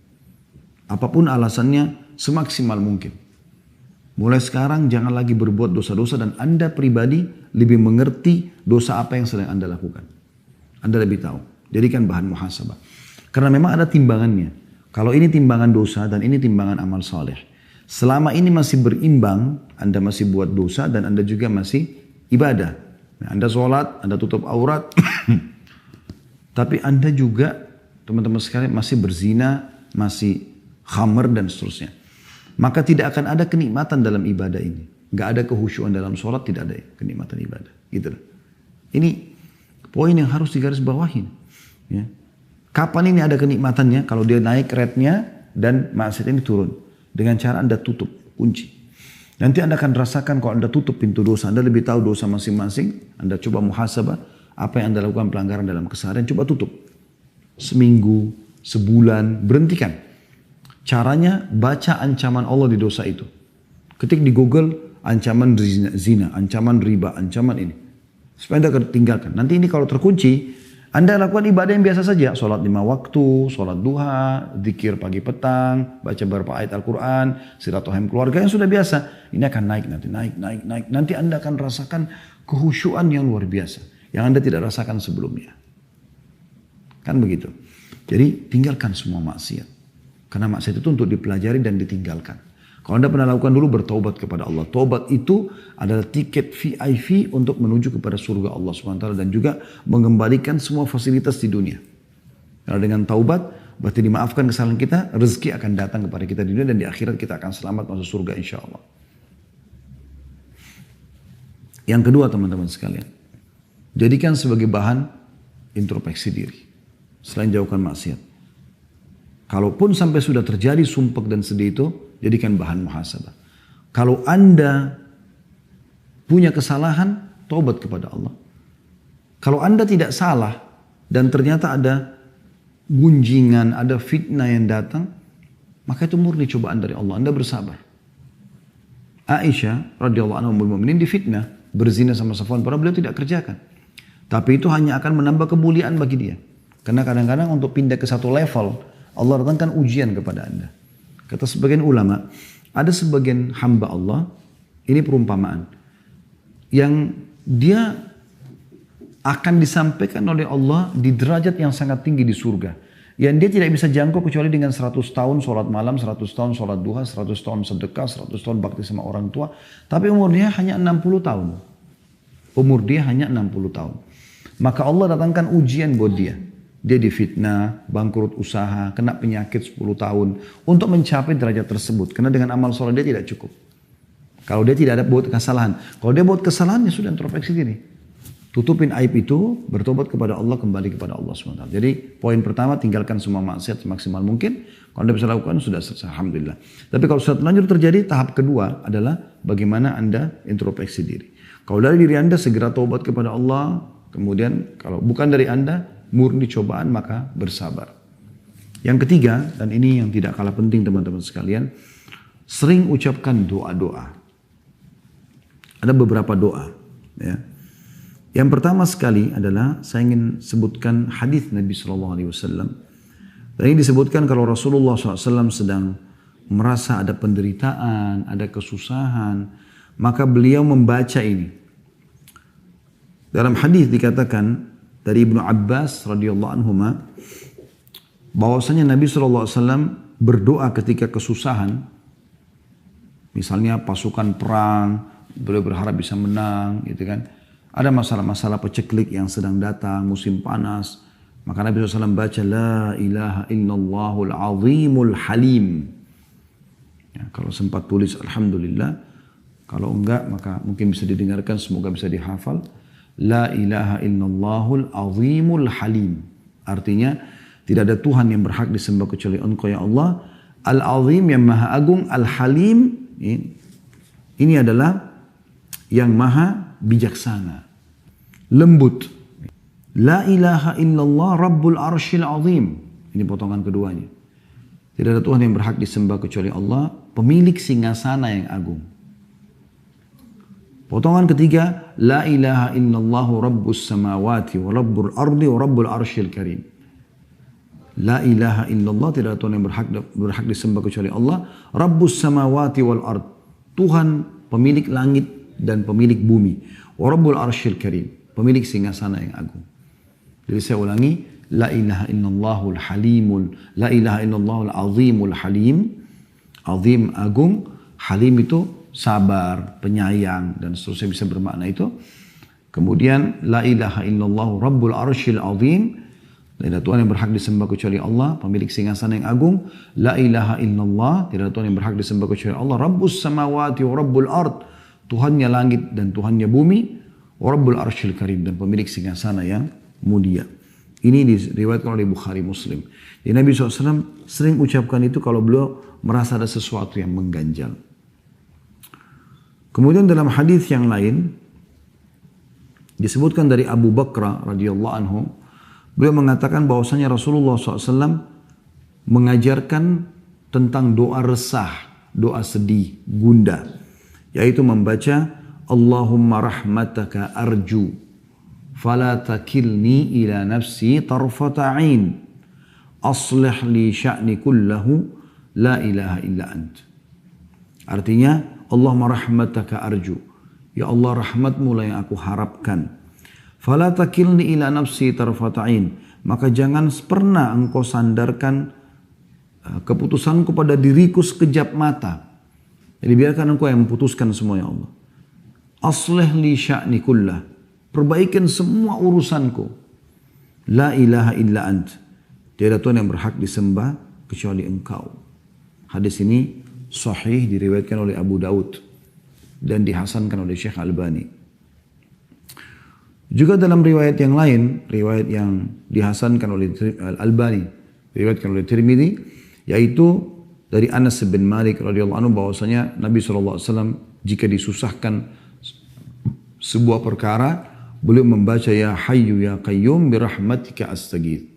Apapun alasannya semaksimal mungkin. Mulai sekarang jangan lagi berbuat dosa-dosa dan Anda pribadi lebih mengerti dosa apa yang sedang Anda lakukan. Anda lebih tahu. Jadikan bahan muhasabah. Karena memang ada timbangannya. Kalau ini timbangan dosa dan ini timbangan amal saleh. Selama ini masih berimbang, Anda masih buat dosa dan Anda juga masih ibadah. Anda sholat, Anda tutup aurat. Tapi Anda juga, teman-teman sekalian, masih berzina, masih khamr dan seterusnya. Maka tidak akan ada kenikmatan dalam ibadah ini. Gak ada kehusyuan dalam sholat, tidak ada kenikmatan ibadah. Gitu. Ini Poin yang harus digarisbawahin. Ya. Kapan ini ada kenikmatannya? Kalau dia naik rate-nya dan maksiat ini turun. Dengan cara Anda tutup, kunci. Nanti Anda akan rasakan kalau Anda tutup pintu dosa. Anda lebih tahu dosa masing-masing. Anda coba muhasabah. Apa yang Anda lakukan pelanggaran dalam keseharian. Coba tutup. Seminggu, sebulan, berhentikan. Caranya baca ancaman Allah di dosa itu. Ketik di Google ancaman zina, ancaman riba, ancaman ini. Supaya Anda tinggalkan. Nanti ini kalau terkunci, Anda lakukan ibadah yang biasa saja. Sholat 5 waktu, sholat duha, zikir pagi petang, baca beberapa ayat Al-Quran, silaturahim keluarga yang sudah biasa. Ini akan naik nanti, naik. Nanti Anda akan rasakan kehusyuan yang luar biasa. Yang Anda tidak rasakan sebelumnya. Kan begitu. Jadi tinggalkan semua maksiat. Karena maksiat itu untuk dipelajari dan ditinggalkan. Kalau Anda pernah lakukan dulu, bertaubat kepada Allah. Taubat itu adalah tiket VIP untuk menuju kepada surga Allah SWT. Dan juga mengembalikan semua fasilitas di dunia. Karena dengan taubat, berarti dimaafkan kesalahan kita, rezeki akan datang kepada kita di dunia. Dan di akhirat kita akan selamat masuk surga insya Allah. Yang kedua teman-teman sekalian. Jadikan sebagai bahan introspeksi diri. Selain jauhkan maksiat. Kalaupun sampai sudah terjadi sumpek dan sedih itu, jadikan bahan muhasabah. Kalau Anda punya kesalahan, taubat kepada Allah. Kalau Anda tidak salah dan ternyata ada gunjingan, ada fitnah yang datang, maka itu murni cobaan dari Allah. Anda bersabar. Aisyah radhiyallahu anha ummul mukminin difitnah berzina sama Safwan, padahal beliau tidak kerjakan. Tapi itu hanya akan menambah kemuliaan bagi dia. Karena kadang-kadang untuk pindah ke satu level, Allah datangkan ujian kepada Anda. Kata sebagian ulama, ada sebagian hamba Allah, ini perumpamaan, yang dia akan disampaikan oleh Allah di derajat yang sangat tinggi di surga. Yang dia tidak bisa jangkau kecuali dengan 100 tahun sholat malam, 100 tahun sholat duha, 100 tahun sedekah, 100 tahun bakti sama orang tua. Tapi umurnya hanya 60 tahun. Umur dia hanya 60 tahun. Maka Allah datangkan ujian buat dia. Dia difitnah, bangkrut usaha, kena penyakit 10 tahun. Untuk mencapai derajat tersebut. Karena dengan amal sholat dia tidak cukup. Kalau dia tidak ada buat kesalahan. Kalau dia buat kesalahan, ya sudah introspeksi diri. Tutupin aib itu, bertobat kepada Allah, kembali kepada Allah SWT. Jadi poin pertama, tinggalkan semua maksiat semaksimal mungkin. Kalau Anda bisa lakukan, sudah selesai. Alhamdulillah. Tapi kalau sudah terlanjur terjadi, tahap kedua adalah bagaimana Anda introspeksi diri. Kalau dari diri Anda, segera taubat kepada Allah. Kemudian kalau bukan dari Anda, murni cobaan, maka bersabar. Yang ketiga, dan ini yang tidak kalah penting teman-teman sekalian, sering ucapkan doa-doa. Ada beberapa doa. Ya. Yang pertama sekali adalah saya ingin sebutkan hadis Nabi SAW. Dan ini disebutkan kalau Rasulullah SAW sedang merasa ada penderitaan, ada kesusahan, maka beliau membaca ini. Dalam hadis dikatakan dari Ibnu Abbas radhiyallahu anhuma bahwasanya Nabi SAW berdoa ketika kesusahan, misalnya pasukan perang, beliau berharap bisa menang, gitu kan. Ada masalah-masalah peceklik yang sedang datang, musim panas, maka Nabi SAW baca La ilaha illallahul azimul halim. Ya, kalau sempat tulis Alhamdulillah, kalau enggak maka mungkin bisa didengarkan, semoga bisa dihafal. La ilaha illallahul azimul halim. Artinya tidak ada Tuhan yang berhak disembah kecuali Engkau ya Allah. Al-azim yang maha agung, al-halim ini adalah yang maha bijaksana, lembut. La ilaha illallah rabbul arshil azim. Ini potongan keduanya. Tidak ada Tuhan yang berhak disembah kecuali Allah, pemilik singgasana yang agung. Potongan ketiga, la ilaha illallah rabbus samawati wa rabbul ardi wa rabbul arshil karim. La ilaha illallah, tidak ada Tuhan yang berhak disembah kecuali Allah, rabbus samawati wal ard. Tuhan pemilik langit dan pemilik bumi. Wa rabbul arshil karim, pemilik singgasana yang agung. Jadi saya ulangi, la ilaha illallahul halimul, la ilaha illallahul azimul halim. Azim agung, halim itu sabar, penyayang, dan seterusnya bisa bermakna itu. Kemudian la ilaha illallah rabbul arshil azim. Tidak ada Tuhan yang berhak disembah kecuali Allah, pemilik singgasana yang agung. La ilaha illallah, tidak ada Tuhan yang berhak disembah kecuali Allah. Rabbus samawati wa rabbul ard, Tuhannya langit dan Tuhannya bumi. Wa rabbul arshil karim, dan pemilik singgasana yang mulia. Ini diriwayatkan oleh Bukhari Muslim. Jadi Nabi SAW sering ucapkan itu kalau beliau merasa ada sesuatu yang mengganjal. Kemudian dalam hadis yang lain disebutkan dari Abu Bakr radhiyallahu anhu, beliau mengatakan bahwasanya Rasulullah SAW mengajarkan tentang doa resah, doa sedih, gundah, yaitu membaca Allahumma rahmataka arju fala takilni ila nafsi tarfata ain aslih li sya'ni kullahu la ilaha illa ant. Artinya, Allahumma rahmataka arju, ya Allah rahmatmu lah yang aku harapkan. Fala takilni ila nafsi tarfata ain, maka jangan pernah engkau sandarkan keputusanku pada diriku sekejap mata. Jadi biarkan engkau yang memutuskan semua, ya Allah. Aslih li sya'ni kullah, perbaikan semua urusanku. La ilaha illa ant, tiada Tuhan yang berhak disembah kecuali engkau. Hadis ini sahih, diriwayatkan oleh Abu Daud dan dihasankan oleh Syekh Albani. Juga dalam riwayat yang lain, riwayat yang dihasankan oleh Albani, diriwayatkan oleh Tirmidzi, yaitu dari Anas bin Malik radhiyallahu anhu bahwasanya Nabi SAW jika disusahkan sebuah perkara, beliau membaca ya Hayyu ya Qayyum birahmatika astaghits.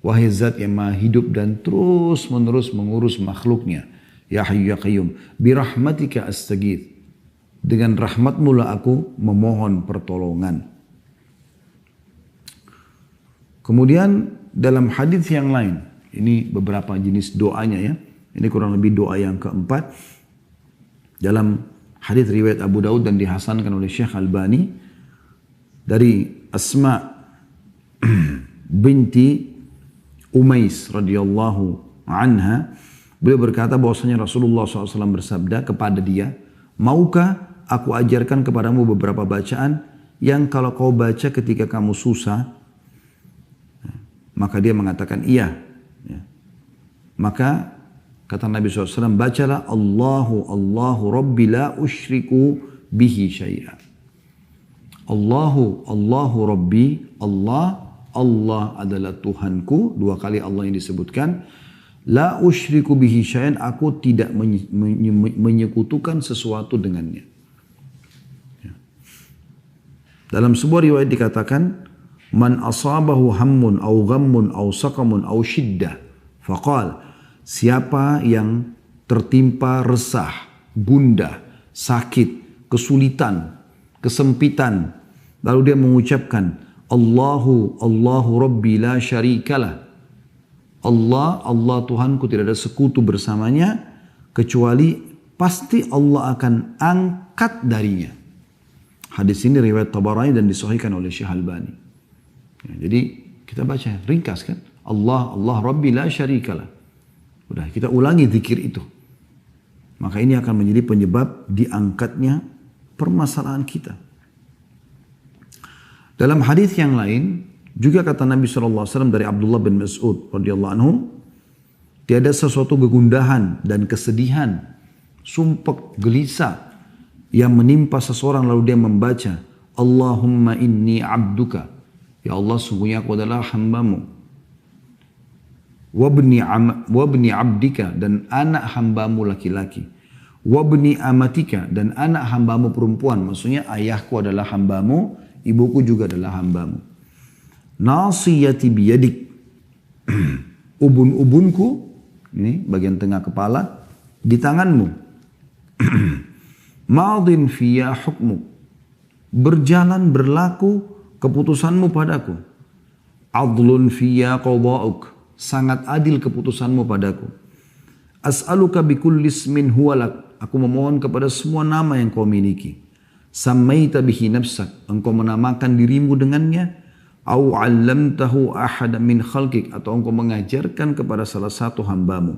Wahai zat yang maha hidup dan terus menerus mengurus makhluknya. Ya Hayyu ya Qayyum birahmatika astaghits. Dengan rahmatmu lah aku memohon pertolongan. Kemudian dalam hadis yang lain, ini beberapa jenis doanya ya. Ini kurang lebih doa yang keempat. Dalam hadis riwayat Abu Daud dan dihasankan oleh Syekh Albani dari Asma binti Umais radhiyallahu anha, beliau berkata bahwasanya Rasulullah SAW bersabda kepada dia, maukah aku ajarkan kepadamu beberapa bacaan yang kalau kau baca ketika kamu susah? Maka dia mengatakan iya. Maka kata Nabi SAW, bacalah Allahu Rabbi la usyriku bihi syai'a. Allahu Rabbi, Allah adalah Tuhanku, dua kali Allah yang disebutkan. La usyriku bihi syai'an, aku tidak menyekutukan sesuatu dengannya. Dalam sebuah riwayat dikatakan, man asabahu hammun au ghammun au saqamun au syiddah, faqal, siapa yang tertimpa resah, gundah, sakit, kesulitan, kesempitan, lalu dia mengucapkan Allahu Rabbi la syarikalah, Allah Tuhanku, tidak ada sekutu bersamanya, kecuali pasti Allah akan angkat darinya. Hadis ini riwayat Tabarani dan disahihkan oleh Syekh Albani. Ya, jadi kita baca ringkas kan, Allah Rabbi la syarikalah. Udah, kita ulangi zikir itu. Maka ini akan menjadi penyebab diangkatnya permasalahan kita. Dalam hadis yang lain juga kata Nabi SAW dari Abdullah bin Mas'ud radhiyallahu anhu, tiada sesuatu kegundahan dan kesedihan, sumpek, gelisah yang menimpa seseorang lalu dia membaca Allahumma inni abduka, ya Allah sungguhnya aku adalah hambamu, wabni abdika, dan anak hambamu laki-laki, wabni amatika, dan anak hambamu perempuan, maksudnya ayahku adalah hambamu, ibuku juga adalah hambamu, nasiyati biyadik, ubun-ubunku, ini bagian tengah kepala, di tanganmu, madin fiyya hukmu, berjalan berlaku keputusanmu padaku, adlun fiyya qada'uk, sangat adil keputusanmu padaku, as'aluka bikulli ismin huwalak, aku memohon kepada semua nama yang kau miliki, sammaita bihi nafsak, engkau menamakan dirimu dengannya, au 'allamtahu ahada min khalqik, atau engkau mengajarkan kepada salah satu hambamu,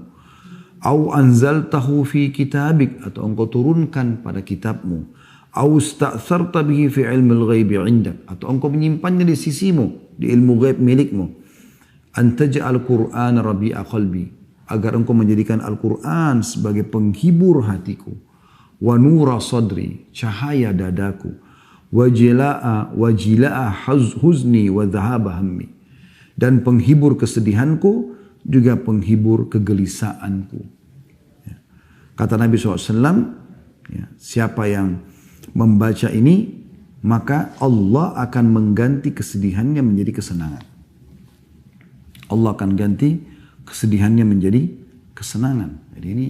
au anzaltahu fi kitabik, atau engkau turunkan pada kitabmu, au sta'tharta bihi fi ilmil ghaibi 'indak, atau engkau menyimpannya di sisimu, di ilmu ghaib milikmu, antaj'al Qur'an rabi'a qalbi, agar engkau menjadikan Al-Quran sebagai penghibur hatiku, wa nura sadri, cahaya dadaku, Wajila'a huzni wa dhahaba hammi. Dan penghibur kesedihanku, juga penghibur kegelisahanku. Ya. Kata Nabi SAW, ya, siapa yang membaca ini, maka Allah akan mengganti kesedihannya menjadi kesenangan. Allah akan ganti kesedihannya menjadi kesenangan. Jadi ini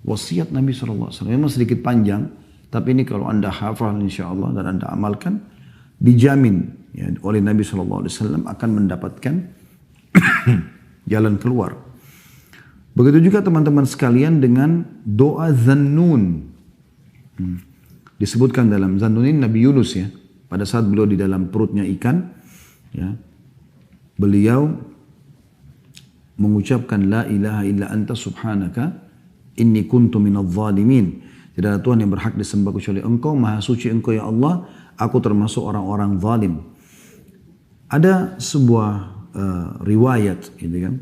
wasiat Nabi SAW. Memang sedikit panjang, tapi ini kalau anda hafal insya Allah dan anda amalkan, dijamin ya, oleh Nabi SAW akan mendapatkan jalan keluar. Begitu juga teman-teman sekalian dengan doa Zannun. Disebutkan dalam Zannun ini Nabi Yunus ya. Pada saat beliau di dalam perutnya ikan, ya, beliau mengucapkan la ilaha illa anta subhanaka inni kuntu minadh dhalimin. Tidak ada Tuhan yang berhak disembah kecuali Engkau, Maha Suci Engkau ya Allah, aku termasuk orang-orang zalim. Ada sebuah riwayat gitu kan.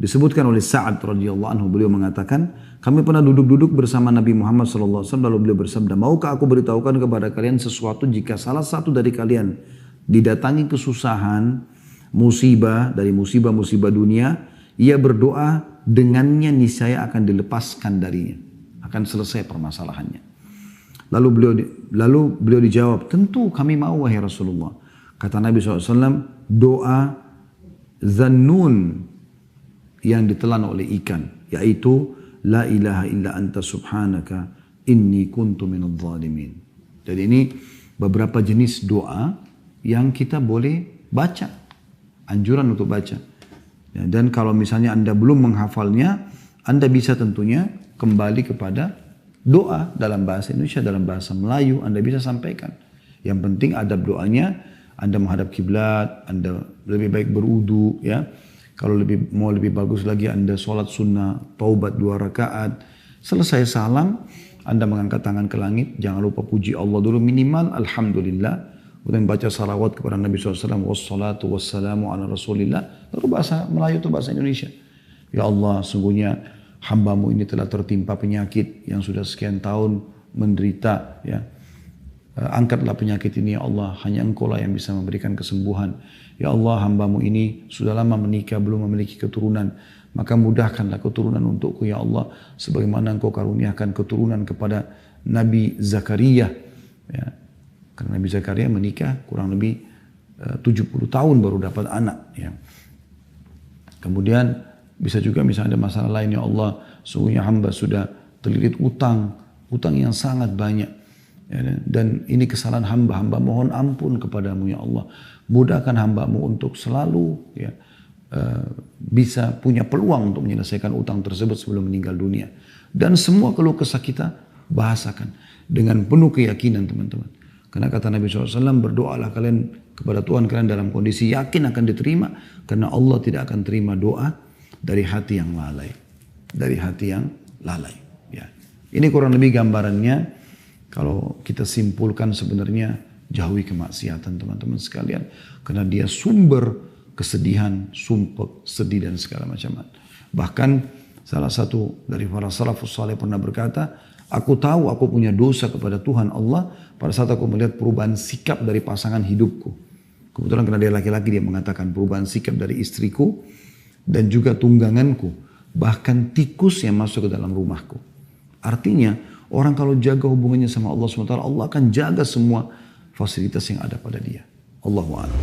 Disebutkan oleh Sa'ad radhiyallahu anhu, beliau mengatakan, kami pernah duduk-duduk bersama Nabi Muhammad SAW, lalu beliau bersabda, maukah aku beritahukan kepada kalian sesuatu jika salah satu dari kalian didatangi kesusahan, musibah dari musibah-musibah dunia, ia berdoa dengannya niscaya akan dilepaskan darinya, akan selesai permasalahannya. Lalu beliau dijawab, tentu kami mau wahai Rasulullah. Kata Nabi SAW, doa Zannun yang ditelan oleh ikan, yaitu la ilaha illa anta subhanaka inni kuntu minadh dhalimin. Jadi ini beberapa jenis doa yang kita boleh baca, anjuran untuk baca. Ya, dan kalau misalnya anda belum menghafalnya, anda bisa tentunya kembali kepada doa dalam bahasa Indonesia, dalam bahasa Melayu, anda bisa sampaikan. Yang penting adab doanya, anda menghadap kiblat, anda lebih baik berudu, ya. Kalau mau lebih bagus lagi, anda sholat sunnah, taubat 2 rakaat. Selesai salam, anda mengangkat tangan ke langit, jangan lupa puji Allah dulu minimal, alhamdulillah. Kemudian baca salawat kepada Nabi SAW, wassalatu wassalamu ala rasulillah. Lalu bahasa Melayu atau bahasa Indonesia. Ya Allah, sungguhnya hambamu ini telah tertimpa penyakit yang sudah sekian tahun menderita, ya. Angkatlah penyakit ini ya Allah, hanya Engkau lah yang bisa memberikan kesembuhan. Ya Allah, hambamu ini sudah lama menikah belum memiliki keturunan, maka mudahkanlah keturunan untukku ya Allah, sebagaimana Engkau karuniakan keturunan kepada Nabi Zakaria, ya. Karena Nabi Zakaria menikah kurang lebih 70 tahun baru dapat anak, ya. Kemudian bisa juga misalnya ada masalah lain, ya Allah, sungguhnya hamba sudah terlilit utang yang sangat banyak. Ya, dan ini kesalahan hamba mohon ampun kepadamu ya Allah. Mudahkan hambamu untuk selalu ya, bisa punya peluang untuk menyelesaikan utang tersebut sebelum meninggal dunia. Dan semua keluh kesah kita bahasakan dengan penuh keyakinan teman-teman. Karena kata Nabi SAW, berdoalah kalian kepada Tuhan kalian dalam kondisi yakin akan diterima. Karena Allah tidak akan terima doa dari hati yang lalai. Dari hati yang lalai. Ya. Ini kurang lebih gambarannya. Kalau kita simpulkan sebenarnya jauhi kemaksiatan teman-teman sekalian. Karena dia sumber kesedihan, sumpah, sedih dan segala macam. Bahkan salah satu dari para salafus saleh pernah berkata, aku tahu aku punya dosa kepada Tuhan Allah pada saat aku melihat perubahan sikap dari pasangan hidupku. Kebetulan karena dia laki-laki, dia mengatakan perubahan sikap dari istriku dan juga tungganganku. Bahkan tikus yang masuk ke dalam rumahku. Artinya, orang kalau jaga hubungannya sama Allah SWT, Allah akan jaga semua fasilitas yang ada pada dia. Allahu a'lam.